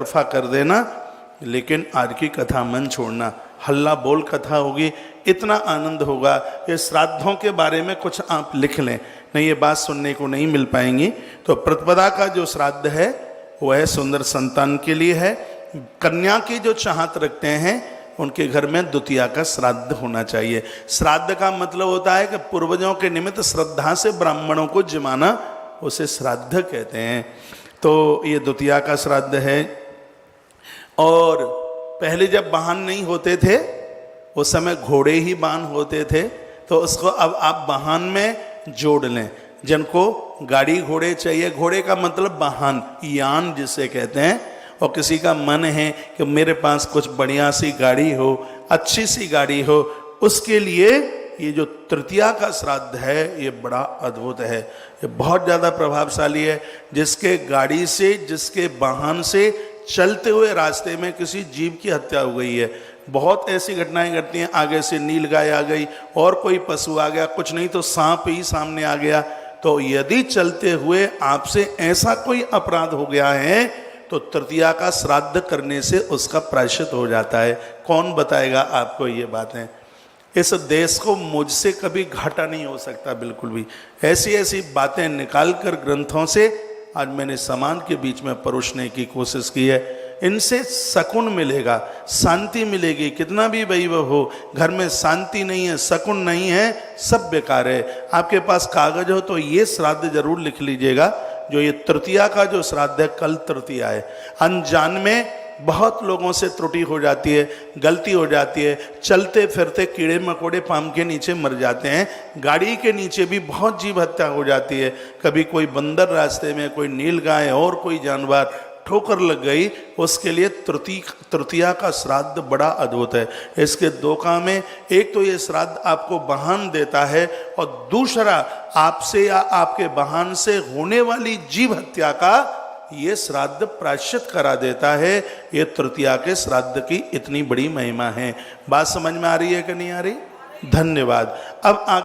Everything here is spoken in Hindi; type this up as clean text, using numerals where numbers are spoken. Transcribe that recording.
तरफा कर देना, लेकिन आज की कथा मन छोड़ना। हल्ला बोल कथा होगी, इतना आनंद होगा। ये श्राद्धों के बारे में कुछ आप लिख लें, नहीं ये बात सुनने को नहीं मिल पाएंगी। तो प्रतिपदा का जो श्राद्ध है वह सुंदर संतान के लिए है। कन्या की जो चाहत रखते हैं उनके घर में द्वितीया का श्राद्ध होना चाहिए। श्राद्ध का मतलब होता है कि पूर्वजों के निमित्त श्रद्धा से ब्राह्मणों को जिमाना, उसे श्राद्ध कहते हैं। तो ये द्वितीया का श्राद्ध है। और पहले जब वाहन नहीं होते थे उस समय घोड़े ही वाहन होते थे, तो उसको अब आप वाहन में जोड़ लें। जिनको गाड़ी घोड़े चाहिए, घोड़े का मतलब वाहन, यान जिसे कहते हैं, और किसी का मन है कि मेरे पास कुछ बढ़िया सी गाड़ी हो, अच्छी सी गाड़ी हो, उसके लिए ये जो तृतीया का श्राद्ध है ये बड़ा अद्भुत है, ये बहुत ज़्यादा प्रभावशाली है। जिसके गाड़ी से, जिसके वाहन से चलते हुए रास्ते में किसी जीव की हत्या हो गई है, बहुत ऐसी घटनाएं घटती हैं। आगे से नीलगाय आ गई और कोई पशु आ गया, कुछ नहीं तो सांप ही सामने आ गया। तो यदि चलते हुए आपसे ऐसा कोई अपराध हो गया है तो तृतीया का श्राद्ध करने से उसका प्रायश्चित हो जाता है। कौन बताएगा आपको ये बातें? इस देश को मुझसे कभी घाटा नहीं हो सकता, बिल्कुल भी। ऐसी ऐसी बातें निकाल कर ग्रंथों से आज मैंने समाज के बीच में परोसने की कोशिश की है। इनसे सकून मिलेगा, शांति मिलेगी। कितना भी वैभव हो, घर में शांति नहीं है, सकून नहीं है, सब बेकार है। आपके पास कागज हो तो ये श्राद्ध जरूर लिख लीजिएगा। जो ये तृतीया का जो श्राद्ध है, कल तृतीया है। अनजान में बहुत लोगों से त्रुटि हो जाती है, गलती हो जाती है। चलते फिरते कीड़े मकोड़े पाम के नीचे मर जाते हैं, गाड़ी के नीचे भी बहुत जीव हत्या हो जाती है। कभी कोई बंदर रास्ते में, कोई नीलगाय और कोई जानवर ठोकर लग गई, उसके लिए तृतीया का श्राद्ध बड़ा अद्भुत है। इसके दो काम है, एक तो ये श्राद्ध आपको वाहन देता है और दूसरा आपसे या आपके वाहन से होने वाली जीव हत्या का ये श्राद्ध प्रायश्चित करा देता है। ये तृतीया के श्राद्ध की इतनी बड़ी महिमा है। बात समझ में आ रही है कि नहीं आ रही? धन्यवाद। अब